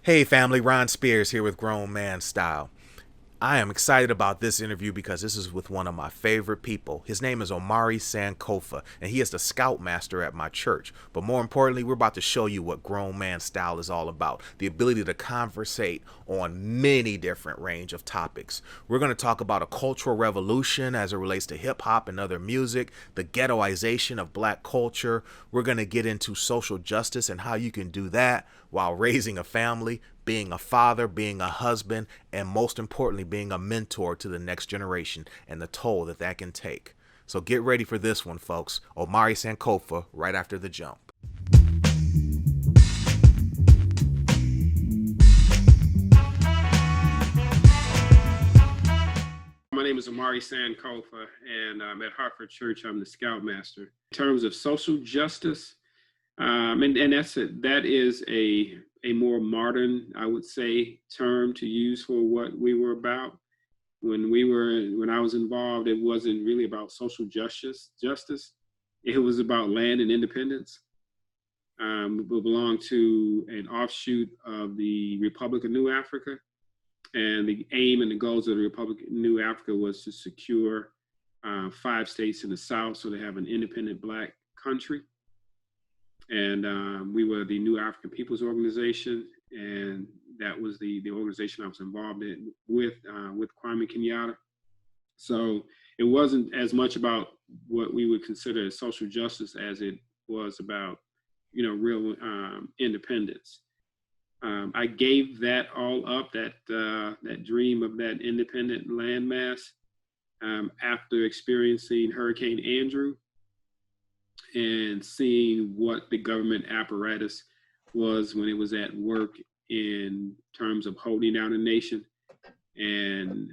Hey family, Ron Spears here with GrownManStyle. I am excited about this interview because this is with one of my favorite people. His name is Omari Sankofa, and he is the Scoutmaster at my church. But more importantly, we're about to show you what Grown Man Style is all about. The ability to conversate on many different range of topics. We're going to talk about a cultural revolution as it relates to hip hop and other music, the ghettoization of black culture. We're going to get into social justice and how you can do that while raising a family, being a father, being a husband, and most importantly, being a mentor to the next generation and the toll that that can take. So get ready for this one, folks. Omari Sankofa right after the jump. My name is Omari Sankofa, and I'm at Hartford Church. I'm the Scoutmaster. In terms of social justice, that is a more modern, I would say, term to use for what we were about. When I was involved, it wasn't really about social justice. It was about land and independence. We belonged to an offshoot of the Republic of New Africa. And the aim and the goals of the Republic of New Africa was to secure 5 states in the South so they have an independent Black country. And we were the New African Peoples Organization, and that was the organization I was involved in with Kwame Kenyatta. So it wasn't as much about what we would consider as social justice as it was about, real independence. I gave that all up, that dream of that independent landmass, after experiencing Hurricane Andrew and seeing what the government apparatus was when it was at work in terms of holding down a nation and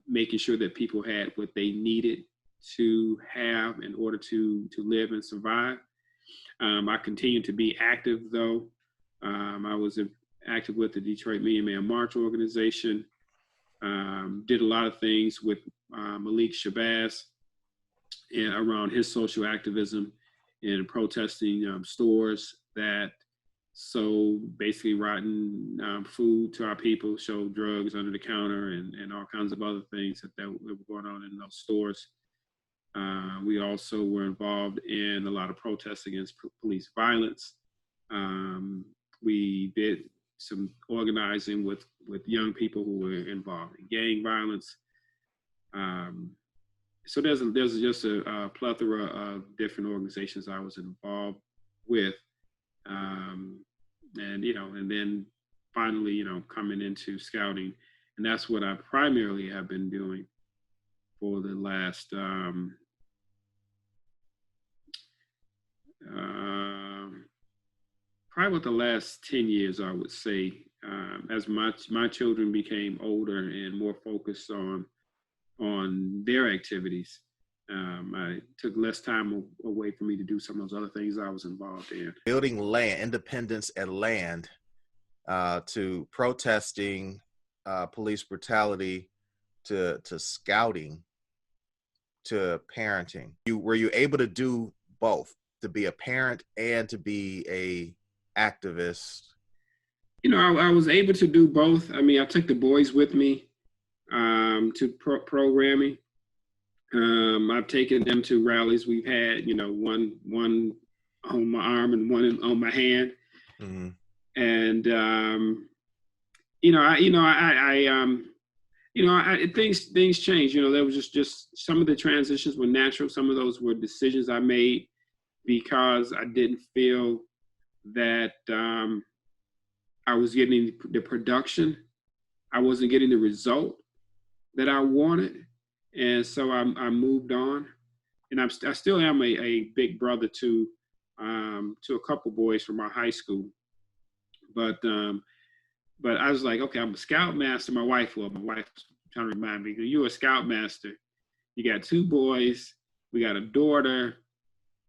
making sure that people had what they needed to have in order to live and survive. I continued to be active, though. I was active with the Detroit Million Man March organization, did a lot of things with Malik Shabazz and around his social activism and protesting stores that sold basically rotten food to our people, showed drugs under the counter and all kinds of other things that were going on in those stores. We also were involved in a lot of protests against police violence. We did some organizing with young people who were involved in gang violence. So there's just a plethora of different organizations I was involved with, and then finally, coming into scouting, and that's what I primarily have been doing for the last probably about the last 10 years, I would say, as my children became older and more focused on their activities. I took less time away from me to do some of those other things I was involved in. Building land, independence and land, to protesting police brutality, to scouting, to parenting. Were you able to do both, to be a parent and to be a activist? I was able to do both. I mean, I took the boys with me to programming. I've taken them to rallies. We've had, one on my arm and one on my hand. Mm-hmm. And things changed. There was just some of the transitions were natural. Some of those were decisions I made because I didn't feel that I was getting the production. I wasn't getting the result that I wanted. And so I moved on. And I still am a big brother to a couple boys from our high school. But I was like, okay, I'm a Scoutmaster. My wife was trying to remind me, you're a Scoutmaster. You got 2 boys. We got a daughter.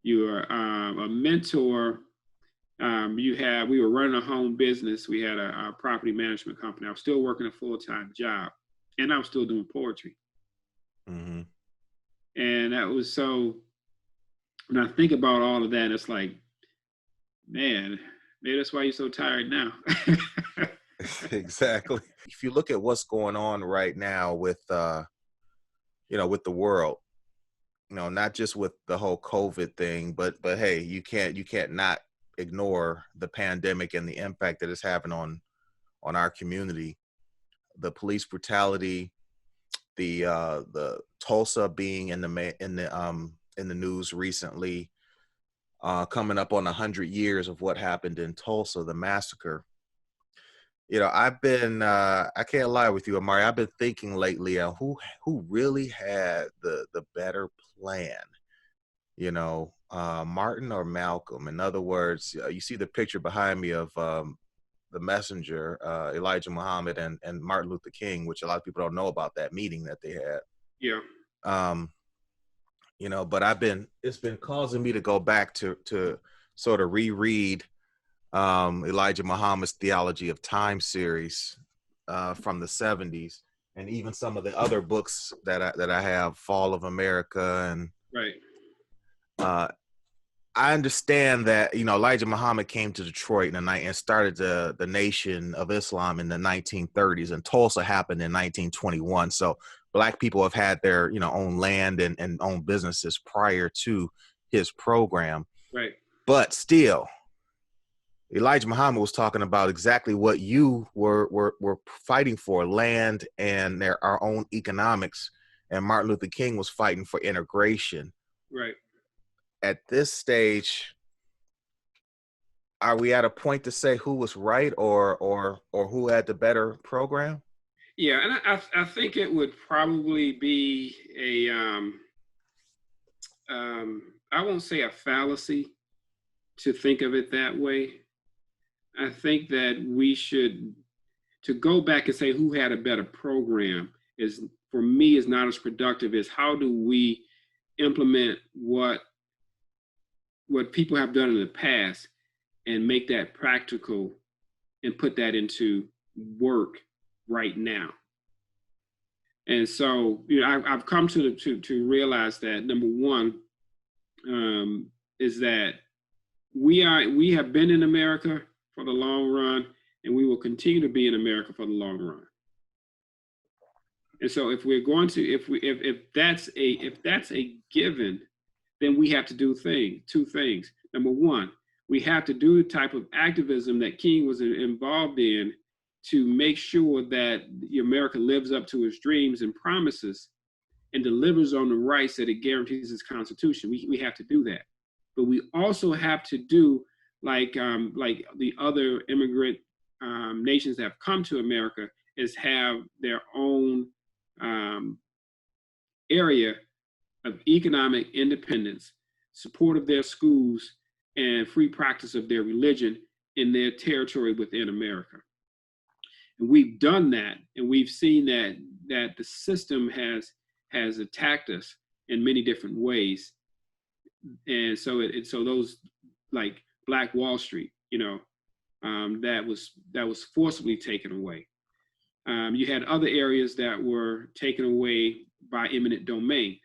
You're a mentor. We were running a home business. We had a property management company. I was still working a full-time job, and I was still doing poetry. Mm-hmm. And that was so, when I think about all of that, it's like, man, Maybe that's why you're so tired now. Exactly. If you look at what's going on right now with with the world, not just with the whole COVID thing, but hey, you can't not ignore the pandemic and the impact that it's having on our community. The police brutality, the Tulsa being in the news recently, coming up on 100 years of what happened in Tulsa, the massacre. I've been I can't lie with you, Amari. I've been thinking lately on who really had the better plan. Martin or Malcolm. In other words, you see the picture behind me of the messenger, Elijah Muhammad and Martin Luther King, which a lot of people don't know about that meeting that they had. Yeah. Um, but it's been causing me to go back to sort of reread Elijah Muhammad's Theology of Time series from the 70s, and even some of the other books that I have, Fall of America, and Right. I understand that Elijah Muhammad came to Detroit in the night and started the Nation of Islam in the 1930s, and Tulsa happened in 1921. So Black people have had their own land and own businesses prior to his program, Right. but still, Elijah Muhammad was talking about exactly what you were fighting for: land and our own economics, and Martin Luther King was fighting for integration. Right. At this stage, are we at a point to say who was right or who had the better program? Yeah, and I think it would probably be a I won't say a fallacy to think of it that way. I think that we should to go back and say who had a better program is, for me, is not as productive as how do we implement what people have done in the past and make that practical and put that into work right now. And so, I've come to realize that number one is that we have been in America for the long run, and we will continue to be in America for the long run. And so, if we're going to, if that's a given, then we have to do two things. Number one, we have to do the type of activism that King was involved in to make sure that America lives up to its dreams and promises and delivers on the rights that it guarantees its Constitution. We have to do that. But we also have to do like the other immigrant nations that have come to America, is have their own area of economic independence, support of their schools, and free practice of their religion in their territory within America. And we've done that, and we've seen that the system has attacked us in many different ways. And so so those, like Black Wall Street, that was forcibly taken away. You had other areas that were taken away by eminent domain,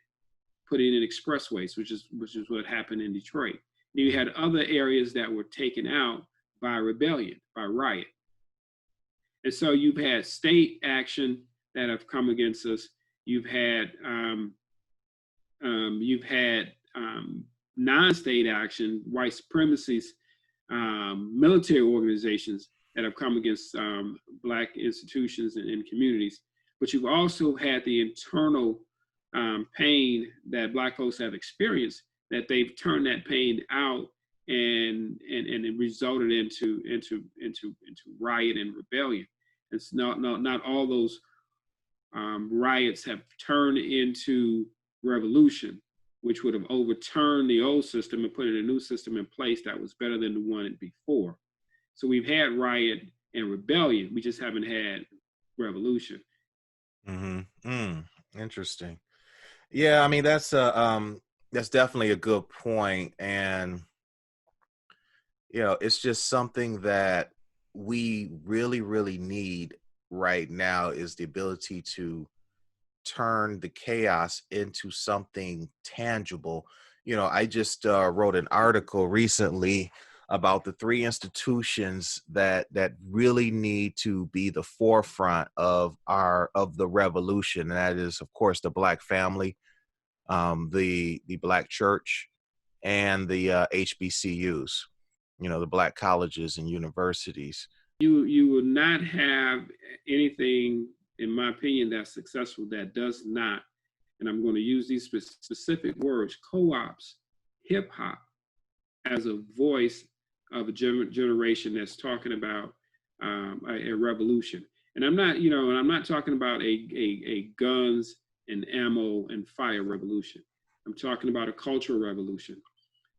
putting in expressways, which is what happened in Detroit. You had other areas that were taken out by rebellion, by riot. And so you've had state action that have come against us. You've had non-state action, white supremacists, military organizations that have come against Black institutions and communities. But you've also had the internal pain that Black folks have experienced, that they've turned that pain out, and it resulted into riot and rebellion. It's not all those riots have turned into revolution, which would have overturned the old system and put in a new system in place that was better than the one before. So we've had riot and rebellion. We just haven't had revolution. Interesting. Yeah, I mean that's definitely a good point, and it's just something that we really, really need right now, is the ability to turn the chaos into something tangible. I just wrote an article recently about the three institutions that really need to be the forefront of the revolution. And that is, of course, the Black family, the Black church, and the HBCUs, the Black colleges and universities. You will not have anything, in my opinion, that's successful that does not, and I'm going to use these specific words, co-ops hip hop as a voice of a generation that's talking about a revolution. And I'm not, and I'm not talking about a guns and ammo and fire revolution. I'm talking about a cultural revolution.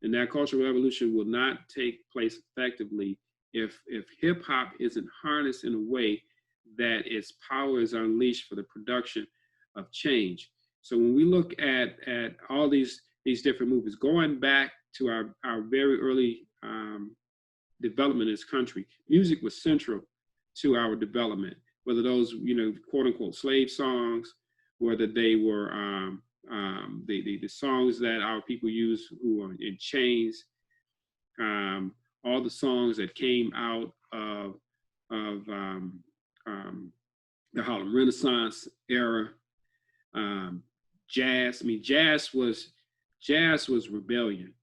And that cultural revolution will not take place effectively if hip hop isn't harnessed in a way that its power is unleashed for the production of change. So when we look at all these different movements, going back to our very early development in this country, music was central to our development, whether those, quote unquote, slave songs, whether they were the songs that our people use who are in chains, all the songs that came out of the Harlem Renaissance era, jazz. I mean, jazz was rebellion,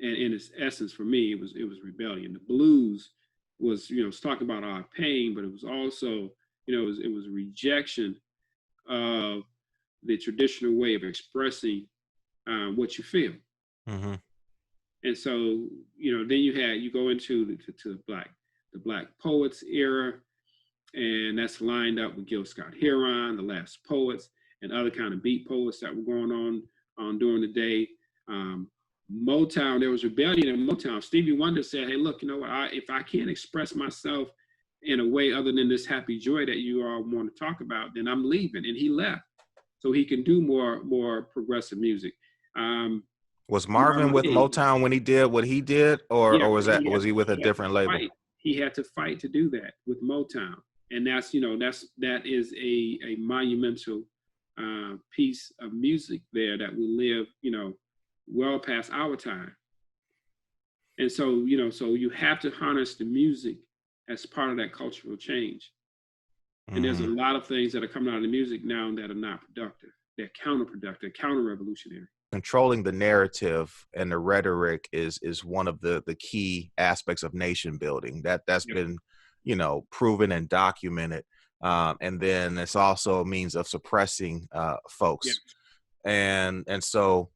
and in its essence, for me, it was rebellion. The blues was, it's talking about our pain, but it was also, it was rejection of the traditional way of expressing what you feel. Mm-hmm. And so, then you go into the Black Poets era, and that's lined up with Gil Scott-Heron, the Last Poets, and other kind of beat poets that were going on during the day. Motown, there was rebellion in Motown. Stevie Wonder said, "Hey, look, if I can't express myself in a way other than this happy joy that you all want to talk about, then I'm leaving." And he left so he can do more progressive music. Was Marvin with Motown when he did what he did, or was he with a different label? He had to fight to do that with Motown, and that is a monumental piece of music there that will live, well past our time. And so, so you have to harness the music as part of that cultural change. And there's a lot of things that are coming out of the music now that are not productive. They're counterproductive, counter-revolutionary. Controlling the narrative and the rhetoric is one of the key aspects of nation building. That's been, proven and documented. And then it's also a means of suppressing folks. And so,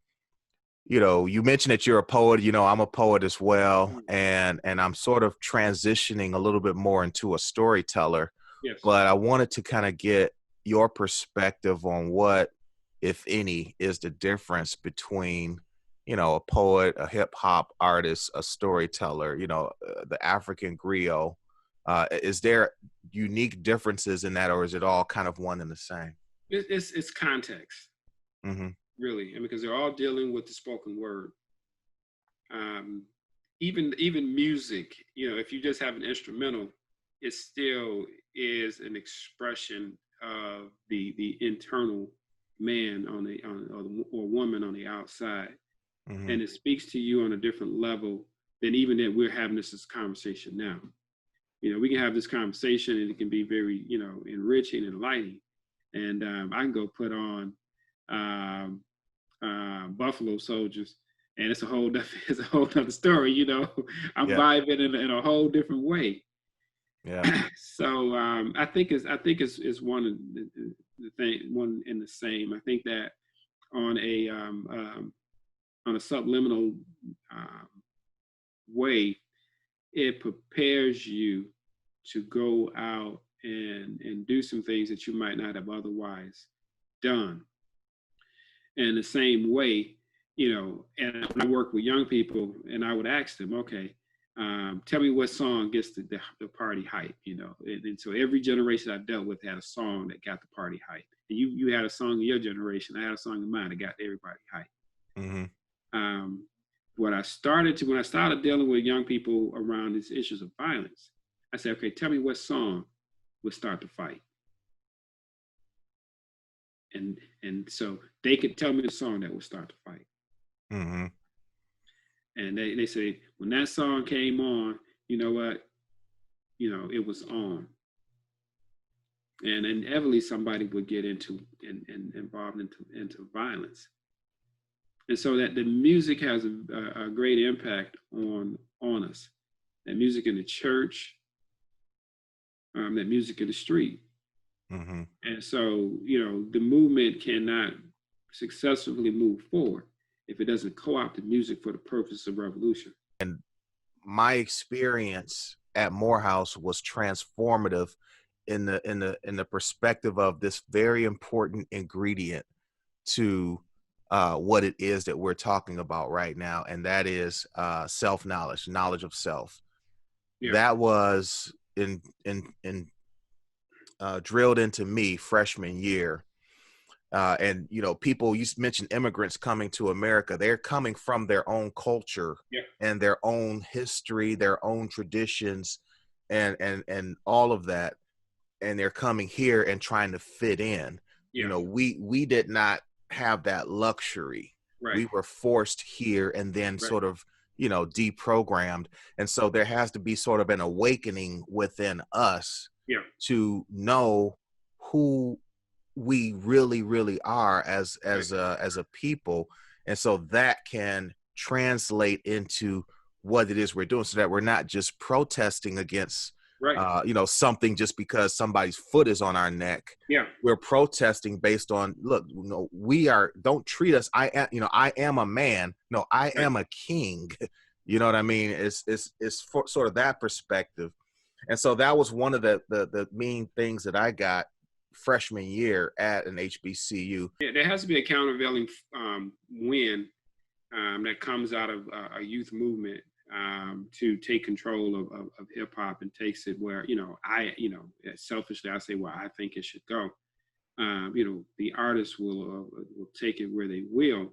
you mentioned that you're a poet. I'm a poet as well, and I'm sort of transitioning a little bit more into a storyteller. Yes. But I wanted to kind of get your perspective on what, if any, is the difference between, a poet, a hip hop artist, a storyteller, the African griot. Is there unique differences in that, or is it all kind of one and the same? It's context. Mm-hmm. Really, and because they're all dealing with the spoken word. Even music, if you just have an instrumental, it still is an expression of the internal man or woman on the outside. Mm-hmm. And it speaks to you on a different level than even that we're having this conversation now. We can have this conversation and it can be very, enriching and enlightening. And I can go put on Buffalo Soldiers, and it's a whole other story. I'm vibing in a whole different way. Yeah. So I think it's one of the thing, one and the same. I think that on a subliminal way, it prepares you to go out and do some things that you might not have otherwise done. And the same way, and I work with young people, and I would ask them, okay, tell me what song gets the party hype, and so every generation I dealt with had a song that got the party hype. And you had a song in your generation, I had a song in mine that got everybody hype. Mm-hmm. When I started dealing with young people around these issues of violence, I said, okay, tell me what song would start the fight. And so they could tell me the song that would start the fight. Mm-hmm. And they say when that song came on, you know what, it was on. And inevitably somebody would get and involved into violence. And so that the music has a great impact on us. That music in the church, that music in the street. Mm-hmm. And so, the movement cannot successfully move forward if it doesn't co-opt the music for the purpose of revolution. And my experience at Morehouse was transformative in the perspective of this very important ingredient to what it is that we're talking about right now, and that is self-knowledge, knowledge of self. Yeah. That was drilled into me freshman year. And people, you mentioned immigrants coming to America. They're coming from their own culture, Yeah. and their own history, their own traditions, and all of that. And they're coming here and trying to fit in. Yeah. We did not have that luxury. Right. We were forced here and then sort of, deprogrammed. And so there has to be sort of an awakening within us to know who we really, really are as a people. And so that can translate into what it is we're doing, so that we're not just protesting against something just because somebody's foot is on our neck. Yeah. We're protesting based on, look, don't treat us. I am a man. No, I am a king. You know what I mean? It's sort of that perspective. And so that was one of the main things that I got freshman year at an HBCU. Yeah, there has to be a countervailing win that comes out of a youth movement to take control of hip hop, and takes it where, selfishly I say where I think it should go. The artists will take it where they will,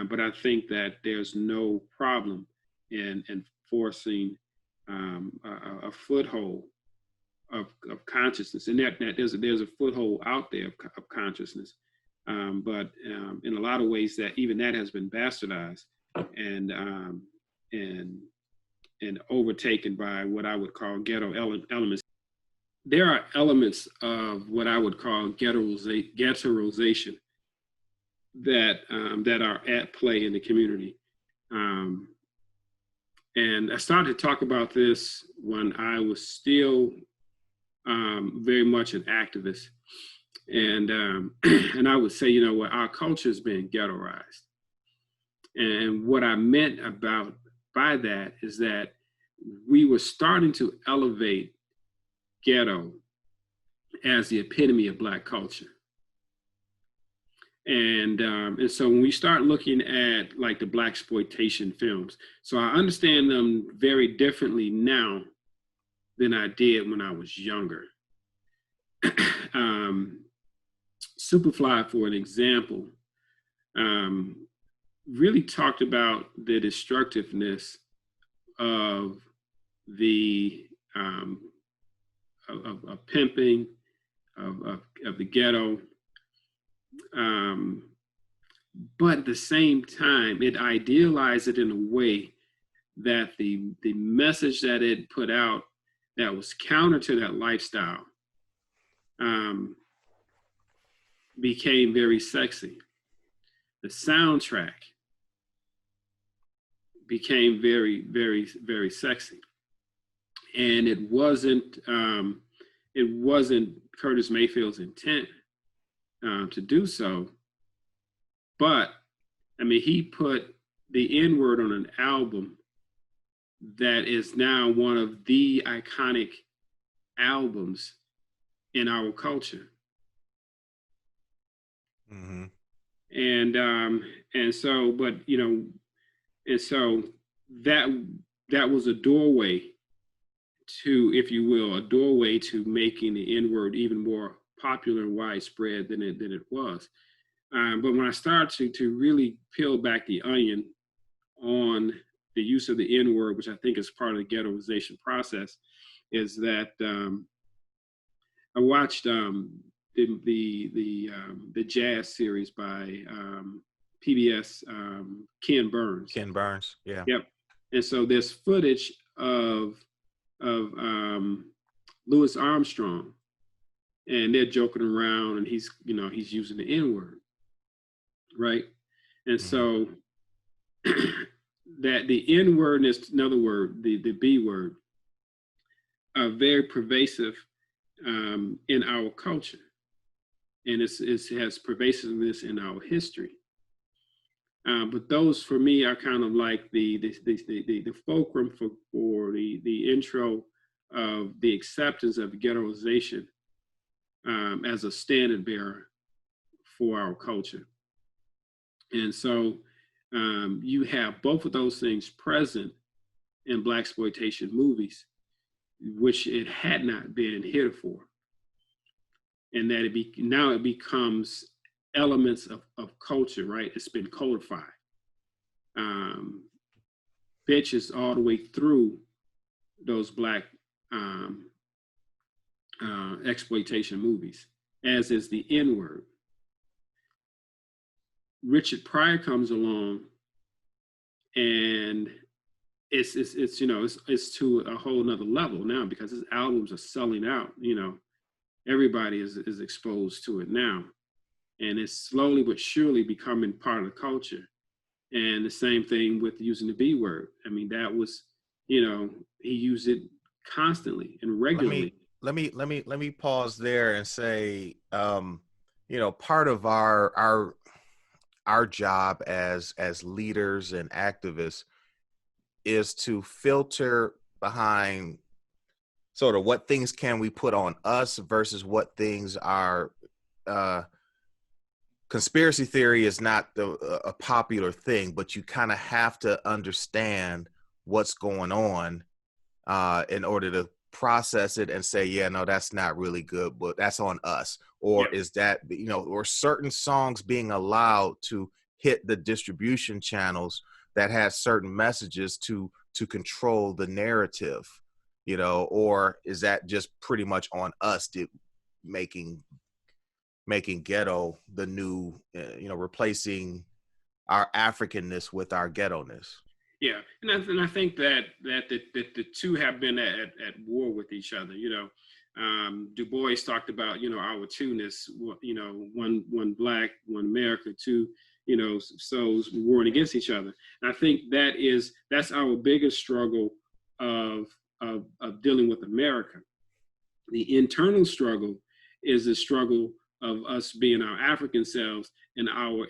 but I think that there's no problem in forcing a foothold of consciousness, and that there's a foothold out there of consciousness, but in a lot of ways that even that has been bastardized and overtaken by what I would call ghetto elements. There are elements of what I would call ghettoization that are at play in the community. And I started to talk about this when I was still very much an activist. And and I would say, our culture has been ghettoized. And what I meant by that is that we were starting to elevate ghetto as the epitome of Black culture. And so when we start looking at like the Blaxploitation films, so I understand them very differently now than I did when I was younger. Superfly, for an example, really talked about the destructiveness of the of pimping, of the ghetto, but at the same time, it idealized it in a way that the message that it put out that was counter to that lifestyle became very sexy. The soundtrack became very, very, very sexy, and it wasn't Curtis Mayfield's intent to do so, but I mean, he put the N-word on an album that is now one of the iconic albums in our culture. Mm-hmm. And so, but and so that was a doorway to, if you will, a doorway to making the N-word even more popular and widespread than it was. But when I started to really peel back the onion on the use of the N-word, which I think is part of the ghettoization process, is that I watched the jazz series by PBS, Ken Burns. Ken Burns, yeah. Yep. And so there's footage of Louis Armstrong, and they're joking around, and he's using the N-word, right? And so that the N-word is another word, the B word, are very pervasive in our culture, and it has pervasiveness in our history. But those, for me, are kind of like the fulcrum for the intro of the acceptance of ghettoization as a standard bearer for our culture. And so you have both of those things present in blaxploitation movies, which it had not been heretofore. And that now it becomes elements of culture, right? It's been codified. Bitches all the way through those Black exploitation movies, as is the N-word. Richard Pryor comes along, and it's to a whole nother level now, because his albums are selling out. Everybody is exposed to it now. And it's slowly but surely becoming part of the culture. And the same thing with using the B word. I mean, that was, he used it constantly and regularly. Let me pause there and say, part of our job as leaders and activists is to filter behind sort of what things can we put on us versus what things are. Conspiracy theory is not a popular thing, but you kind of have to understand what's going on in order to process it and say, yeah, no, that's not really good, but that's on us. Or is that, or certain songs being allowed to hit the distribution channels that has certain messages to control the narrative, or is that just pretty much on us making ghetto the new, replacing our Africanness with our ghetto-ness? Yeah, and I think that the two have been at war with each other. Du Bois talked about our two-ness. One Black, one America, two souls warring against each other. And I think that's our biggest struggle of dealing with America. The internal struggle is the struggle of us being our African selves and our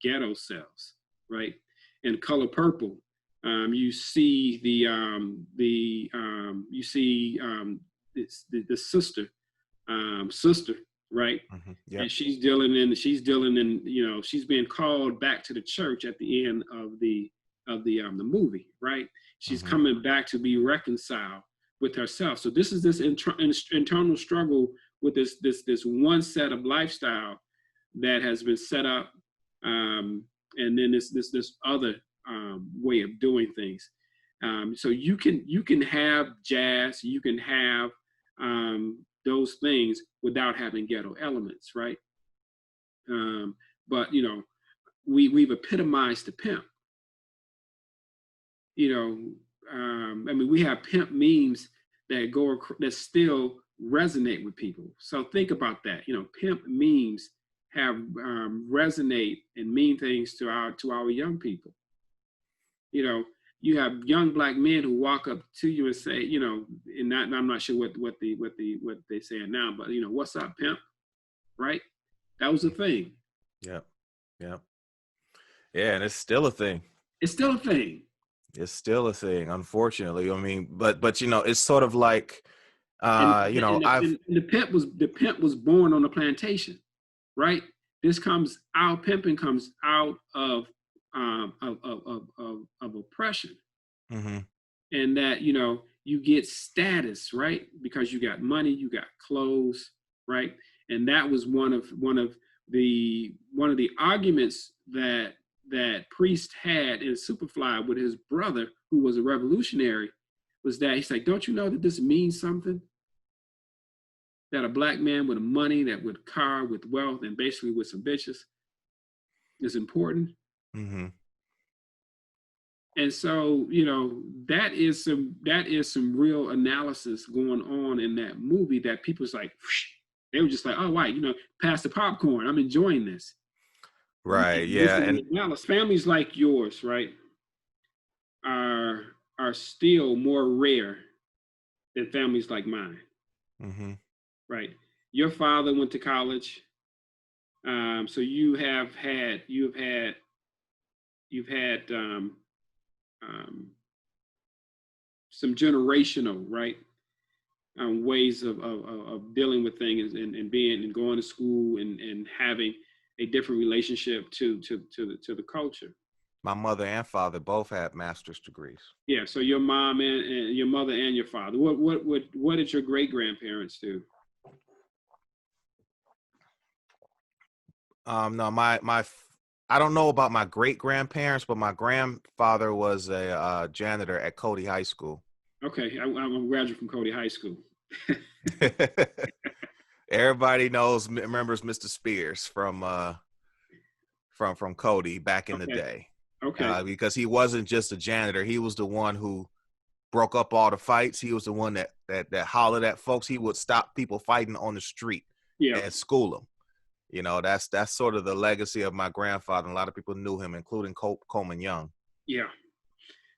ghetto selves, right? In Color Purple, you see the sister, right? Mm-hmm. Yep. And she's dealing in, she's being called back to the church at the end of the movie, right? She's coming back to be reconciled with herself. So this is this internal struggle with this one set of lifestyle that has been set up, and then this other way of doing things. So you can have jazz, you can have those things without having ghetto elements, right? But we've epitomized the pimp. We have pimp memes that still resonate with people. So think about that. Pimp memes have resonate and mean things to our young people. You have young Black men who walk up to you and say, and I'm not sure what they're saying now, but what's up, pimp? Right? That was a thing. Yeah, and it's still a thing. It's still a thing. It's still a thing, unfortunately. I mean, but it's sort of like, the pimp was born on the plantation, right? Pimping comes out of oppression, and that you get status, right? Because you got money, you got clothes, right? And that was one of the arguments that Priest had in Superfly with his brother, who was a revolutionary, was that he's like, don't you know that this means something? That a Black man with money, that with car, with wealth, and basically with some bitches, is important. Mm-hmm. And so, you know, that is some real analysis going on in that movie that people's like, they were just like, oh, right, you know, pass the popcorn. I'm enjoying this. Right. This Yeah. is And the analysis. Families like yours, right, are are still more rare than families like mine, mm-hmm. right? Your father went to college, so you've had um, some generational, right, ways of dealing with things and being and going to school and having a different relationship to the culture. My mother and father both had master's degrees. Yeah. So your mom and your mother and your father. What did your great grandparents do? No, I don't know about my great grandparents, but my grandfather was a janitor at Cody High School. Okay, I'm a graduate from Cody High School. Everybody remembers Mr. Spears from Cody back in the Okay. day, Okay. because he wasn't just a janitor. He was the one who broke up all the fights. He was the one that hollered at folks. He would stop people fighting on the street Yeah. and school them. You know, that's sort of the legacy of my grandfather. And a lot of people knew him, including Coleman Young. Yeah.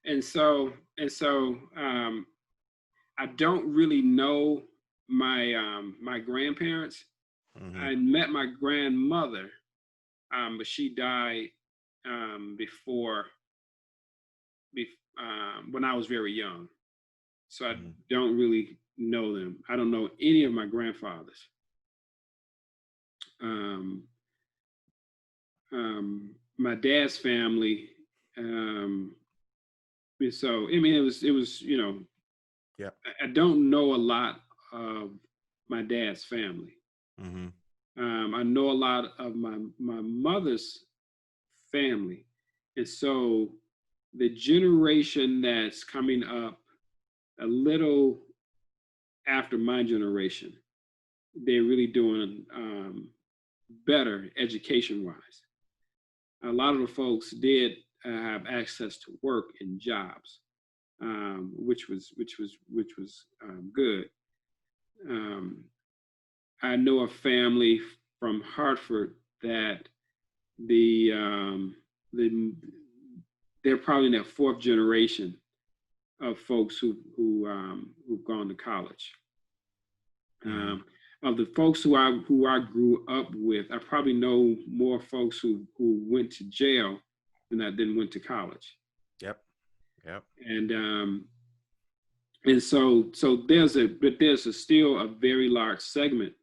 And so I don't really know my grandparents. Mm-hmm. I met my grandmother, but she died before when I was very young. So I don't really know them. I don't know any of my grandfathers. Um, my dad's family. So I mean, it was you know, Yeah. I don't know a lot of my dad's family. Mm-hmm. I know a lot of my mother's family, and so the generation that's coming up a little after my generation, they're really doing better education wise. A lot of the folks did have access to work and jobs, which was good. Um, I know a family from Hartford that the the they're probably in their fourth generation of folks who've gone to college. Um, of the folks who I grew up with, I probably know more folks who went to jail than I didn't went to college. Yep. Yep. And so there's a still a very large segment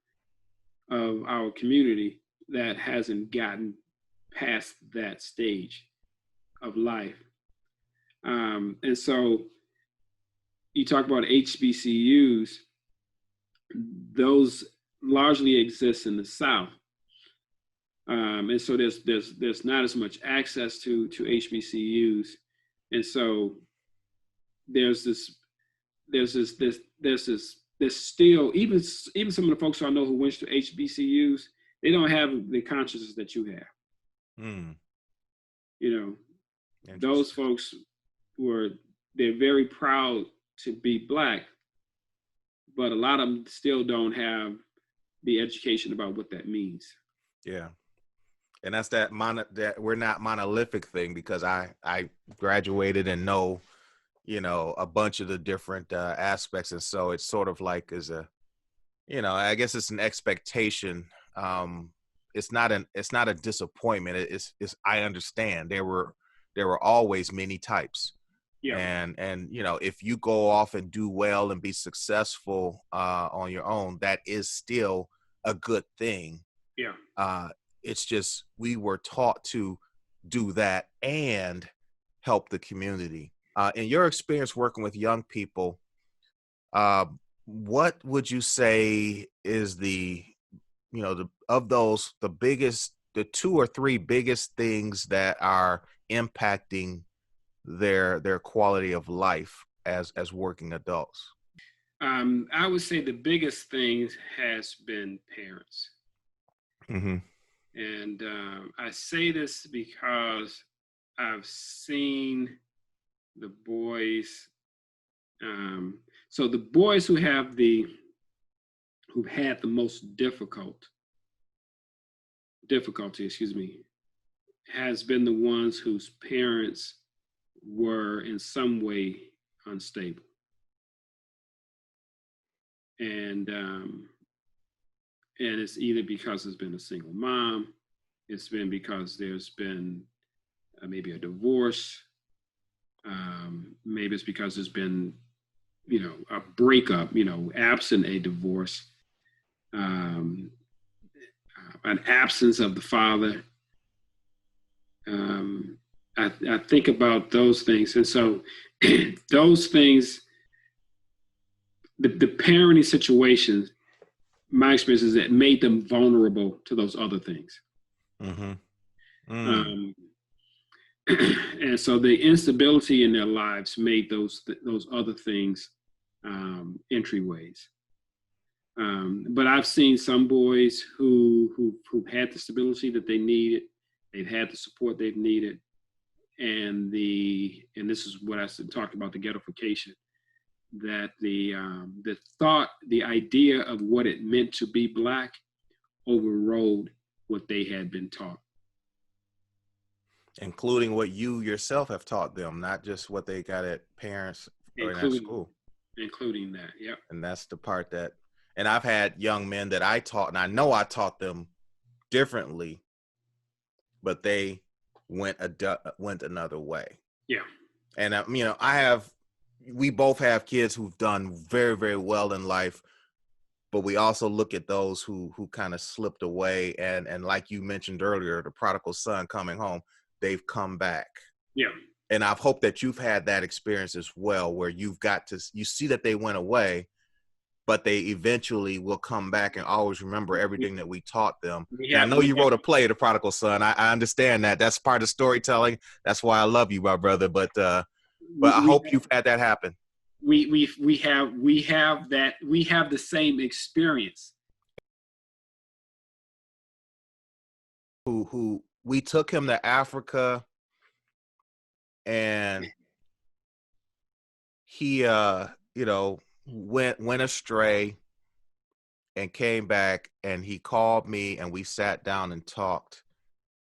of our community that hasn't gotten past that stage of life. And so you talk about HBCUs, those largely exist in the South. And so there's not as much access to HBCUs. And so there's this there's this this there's still even some of the folks I know who went to HBCUs, they don't have the consciousness that you have. Mm. You know, those folks they're very proud to be Black, but a lot of them still don't have the education about what that means. Yeah. And that's that we're not monolithic thing, because I graduated and know, you know, a bunch of the different aspects. And so it's sort of like I guess it's an expectation. It's not a disappointment. It's I understand there were always many types. Yeah. And you know, if you go off and do well and be successful on your own, that is still a good thing. Yeah. It's just we were taught to do that and help the community. In your experience working with young people, what would you say is the two or three biggest things that are impacting their quality of life as working adults? I would say the biggest thing has been parents. Mm-hmm. And I say this because I've seen the boys. So the boys who've had the most difficulty, has been the ones whose parents were in some way unstable. And it's either because it's been a single mom, it's been because there's been maybe a divorce, maybe it's because there's been, a breakup, absent a divorce, an absence of the father. I think about those things. And so those things, the parenting situations, my experience is that made them vulnerable to those other things. Mm-hmm. And so the instability in their lives made those other things entryways. But I've seen some boys who had the stability that they needed. They've had the support they've needed. And this is what I talked about, the ghettoification, that the idea of what it meant to be Black overrode what they had been taught. Including what you yourself have taught them, not just what they got at parents or in school. Including that, yeah. And that's the part that, and I've had young men that I taught, and I know I taught them differently, but they went another way. Yeah. And we both have kids who've done very, very well in life, but we also look at those who kind of slipped away, and like you mentioned earlier, the prodigal son coming home, they've come back. Yeah. And I've hoped that you've had that experience as well, where you see that they went away, but they eventually will come back and always remember everything that we taught them. I know you wrote a play, The Prodigal Son. I understand that. That's part of storytelling. That's why I love you, my brother. But I hope you've had that happen. We have that. We have the same experience. Who we took him to Africa, and he went astray and came back, and he called me and we sat down and talked.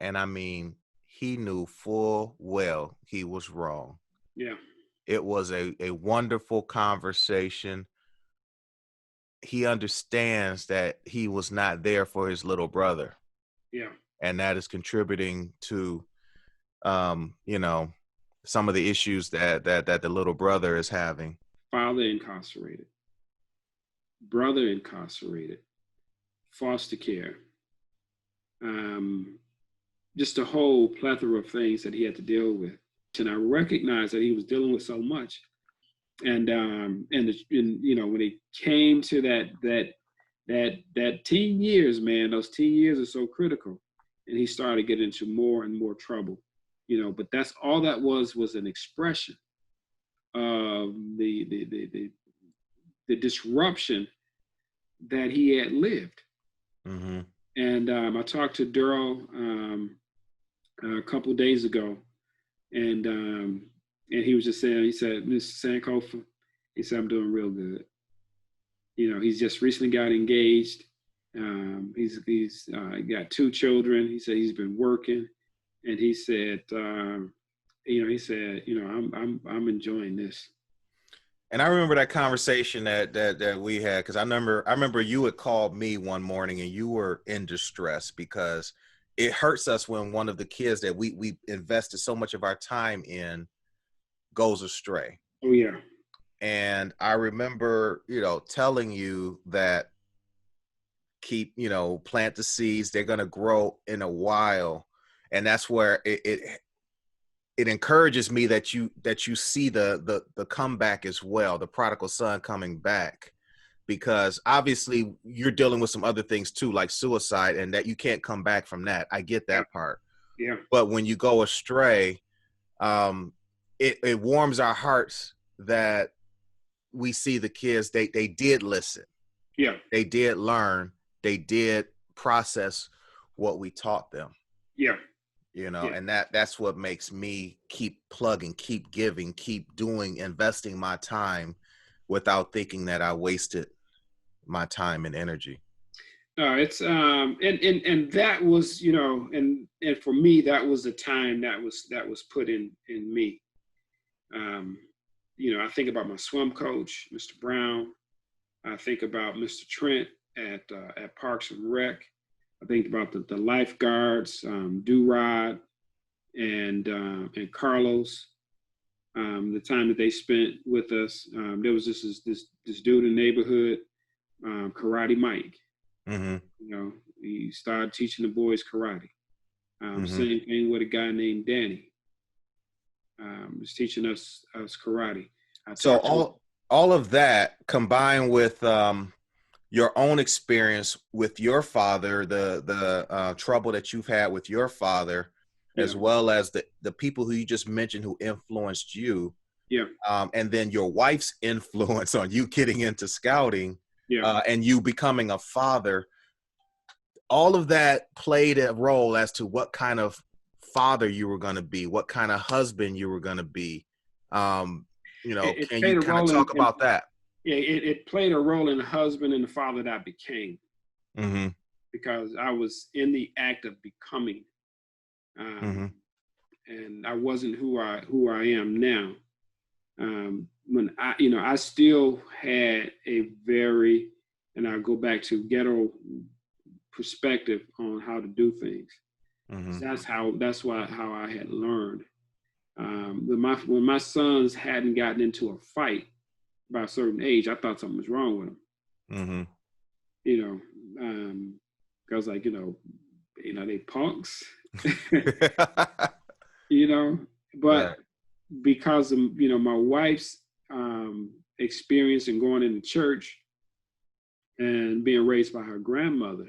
And I mean, he knew full well he was wrong. Yeah. It was a wonderful conversation. He understands that he was not there for his little brother. Yeah. And that is contributing to, some of the issues that the little brother is having. Father incarcerated, brother incarcerated, foster care, just a whole plethora of things that he had to deal with. And I recognized that he was dealing with so much. And when it came to that teen years, man, those teen years are so critical. And he started to get into more and more trouble, but that's all that was an expression of the disruption that he had lived. Mm-hmm. And I talked to Daryl a couple of days ago, and he was just saying, he said, Mr. Sankofa, he said, I'm doing real good. He's just recently got engaged. He's got 2 children. He said he's been working, and he said, I'm enjoying this. And I remember that conversation that we had, because I remember you had called me one morning and you were in distress, because it hurts us when one of the kids that we invested so much of our time in goes astray. Oh yeah. And I remember, telling you that plant the seeds, they're going to grow in a while. And that's where it encourages me that you see the comeback as well, the prodigal son coming back, because obviously you're dealing with some other things too, like suicide, and that you can't come back from that. I get that part. Yeah. But when you go astray, it warms our hearts that we see the kids, they did listen. Yeah. They did learn. They did process what we taught them. Yeah. You know, Yeah. and that's what makes me keep plugging, keep giving, keep doing, investing my time without thinking that I wasted my time and energy. It's and that was, you know, and for me that was the time that was put in me. Um, you know, I think about my swim coach, Mr. Brown. I think about Mr. Trent at Parks and Rec. I think about the lifeguards, Do-Rod and Carlos. The time that they spent with us. There was this dude in the neighborhood, Karate Mike. Mm-hmm. You know, he started teaching the boys karate. Mm-hmm. Same thing with a guy named Danny. Was teaching us karate. So all of that combined with your own experience with your father, the trouble that you've had with your father, as well as the people who you just mentioned who influenced you, and then your wife's influence on you getting into scouting, and you becoming a father. All of that played a role as to what kind of father you were going to be, what kind of husband you were going to be. You know, can you kind of talk about that? Yeah, it played a role in the husband and the father that I became, mm-hmm. because I was in the act of becoming, mm-hmm. and I wasn't who I am now. When I still had a very, and I'll go back to ghetto perspective on how to do things. Mm-hmm. That's how I had learned. When my sons hadn't gotten into a fight by a certain age, I thought something was wrong with them. Mm-hmm. You know, I was like, they punks. You know, but right. because of my wife's experience in going into church and being raised by her grandmother,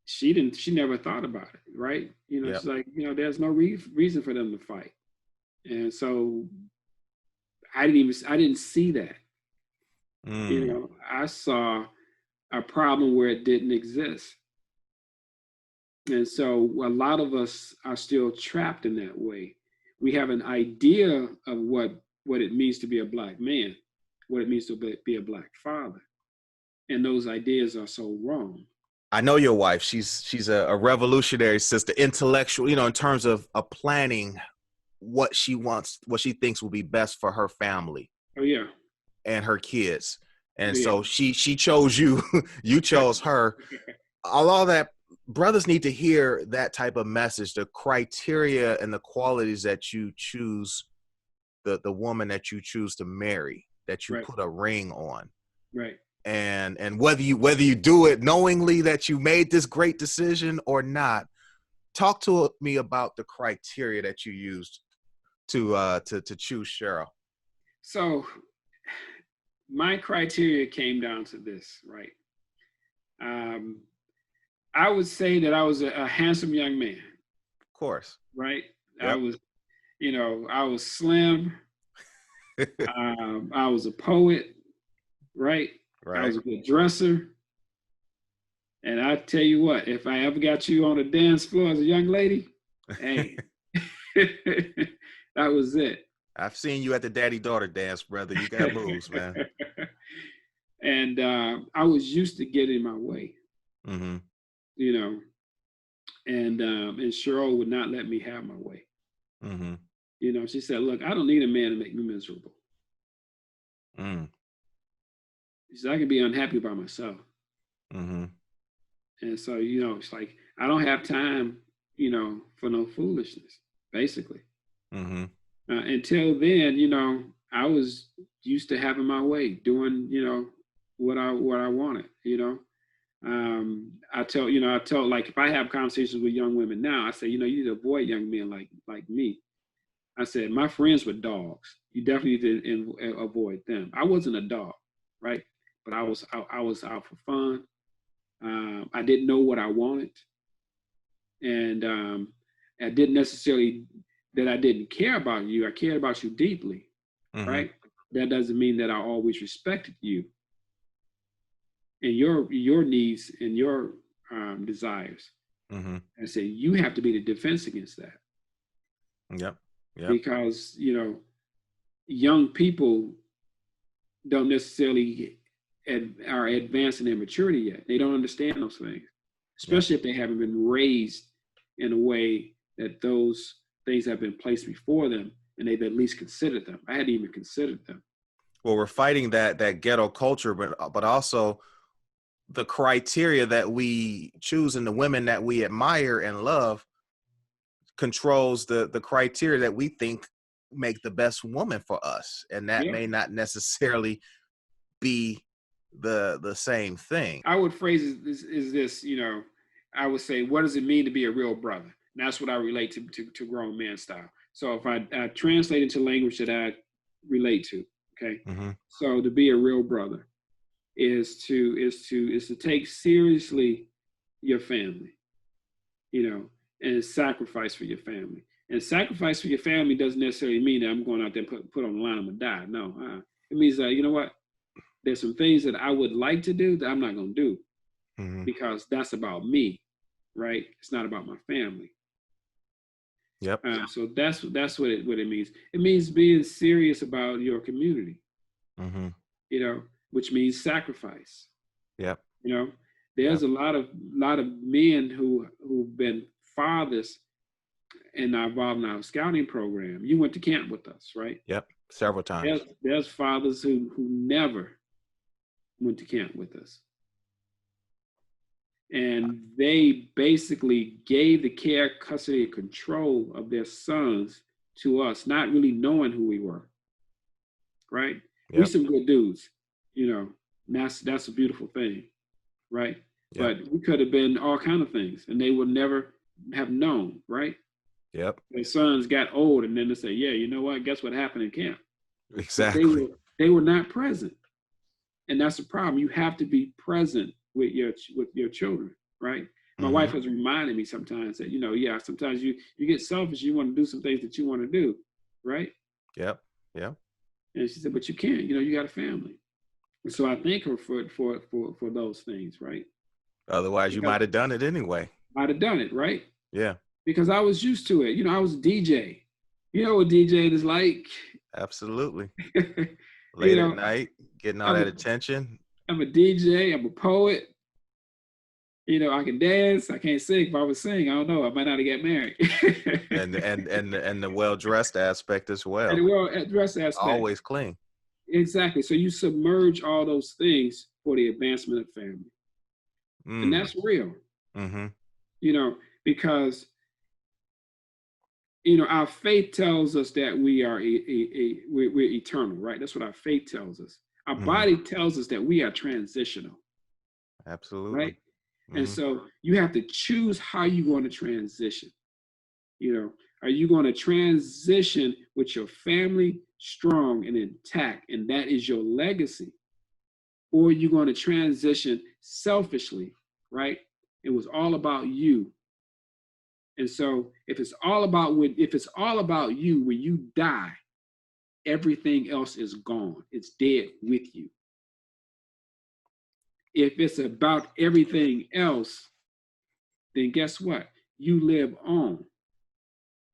she never thought about it, right? She's like, there's no reason for them to fight. And so I didn't see that. I saw a problem where it didn't exist. And so a lot of us are still trapped in that way. We have an idea of what it means to be a Black man, what it means to be a Black father. And those ideas are so wrong. I know your wife. She's a revolutionary sister, intellectual, in terms of planning what she wants, what she thinks will be best for her family. Oh, yeah. And her kids. And so she chose you, you chose her. All that, brothers need to hear that type of message, the criteria and the qualities that you choose, the woman that you choose to marry, that you put a ring on. Right. And whether you do it knowingly that you made this great decision or not, talk to me about the criteria that you used to choose Cheryl. So my criteria came down to this, right? I would say that I was a handsome young man. Of course. Right. Yep. I was slim. I was a poet. Right. I was a good dresser. And I tell you what, if I ever got you on a dance floor as a young lady, hey, that was it. I've seen you at the daddy-daughter dance, brother. You got moves, man. And I was used to getting my way. Mm-hmm. And Cheryl would not let me have my way. Mm-hmm. She said, look, I don't need a man to make me miserable. She said, I can be unhappy by myself. Mm-hmm. And so, it's like, I don't have time, for no foolishness, basically. Mm-hmm. Until then, I was used to having my way, doing, what I wanted, I tell like, if I have conversations with young women now, I say, you need to avoid young men like me. I said, my friends were dogs. You definitely need to avoid them. I wasn't a dog, right? But I was out for fun. I didn't know what I wanted. And I didn't necessarily that I didn't care about you. I cared about you deeply, right? That doesn't mean that I always respected you and your needs and your desires. Mm-hmm. I say you have to be the defense against that. Yep. Yep. Because young people don't necessarily are advanced in their maturity yet. They don't understand those things, especially if they haven't been raised in a way that those things have been placed before them and they've at least considered them. I hadn't even considered them. Well, we're fighting that ghetto culture, but also the criteria that we choose and the women that we admire and love controls the criteria that we think make the best woman for us, and that may not necessarily be the same thing. I would phrase it is this, I would say, what does it mean to be a real brother? And that's what I relate to grown man style. So if I translate into language that I relate to, okay. Mm-hmm. So to be a real brother is to take seriously your family, and sacrifice for your family. And sacrifice for your family doesn't necessarily mean that I'm going out there and put on the line, I'm gonna die. No, it means that, you know what? There's some things that I would like to do that I'm not gonna do, mm-hmm. because that's about me, right? It's not about my family. Yep. So that's what it means. It means being serious about your community, mm-hmm. Which means sacrifice. Yep. There's a lot of men who've been fathers and are involved in our scouting program. You went to camp with us, right? Yep. Several times. There's fathers who never went to camp with us. And they basically gave the care, custody, and control of their sons to us, not really knowing who we were, right? Yep. We some good dudes, and that's a beautiful thing, right? Yep. But we could have been all kind of things, and they would never have known, right? Yep. Their sons got old, and then they say, yeah, you know what? Guess what happened in camp? Exactly. They were not present. And that's the problem. You have to be present with your children, right? My wife has reminded me sometimes that, sometimes you get selfish, you want to do some things that you want to do, right? Yep. Yep. And she said, but you can't, you got a family. And so I thank her for those things, right? Otherwise, you might have done it anyway. Might have done it, right? Yeah. Because I was used to it. I was a DJ. You know what DJing is like? Absolutely. Late at night, getting all that attention. I'm a DJ. I'm a poet. I can dance. I can't sing. If I was sing, I don't know. I might not have got married. and the well-dressed aspect as well. And the well-dressed aspect. Always clean. Exactly. So you submerge all those things for the advancement of family. And that's real. Mm-hmm. Because our faith tells us that we are we're eternal, right? That's what our faith tells us. Our body tells us that we are transitional. Absolutely. Right? And so you have to choose how you're going to transition. Are you going to transition with your family strong and intact, and that is your legacy? Or are you going to transition selfishly, right? It was all about you. And so if it's all about you, when you die, everything else is gone. It's dead with you. If it's about everything else, then guess what? You live on.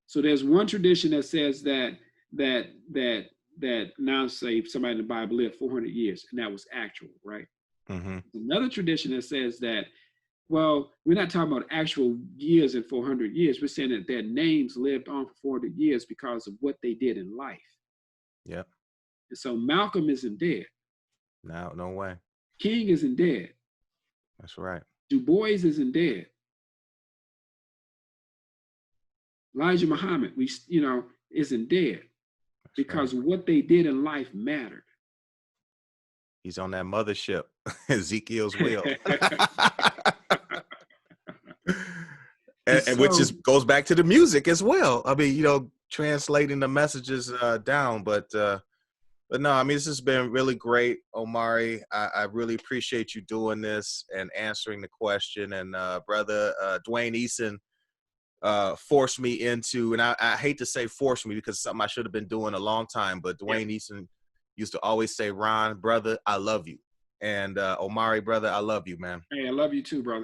So there's one tradition that says that now say somebody in the Bible lived 400 years, and that was actual, right? Mm-hmm. Another tradition that says that, well, we're not talking about actual years in 400 years. We're saying that their names lived on for 400 years because of what they did in life. Yep. And so Malcolm isn't dead. No way. King isn't dead. That's right. Du Bois isn't dead. Elijah Muhammad, isn't dead. That's because right. What they did in life mattered. He's on that mothership, Ezekiel's wheel. and which just goes back to the music as well. I mean, translating the messages down, but no, I mean, this has been really great, Omari. I really appreciate you doing this and answering the question. And brother Dwayne Eason forced me into, and I hate to say forced me because it's something I should have been doing a long time, but Dwayne Eason used to always say, Ron, brother, I love you. And Omari, brother, I love you, man. Hey, I love you too, brother.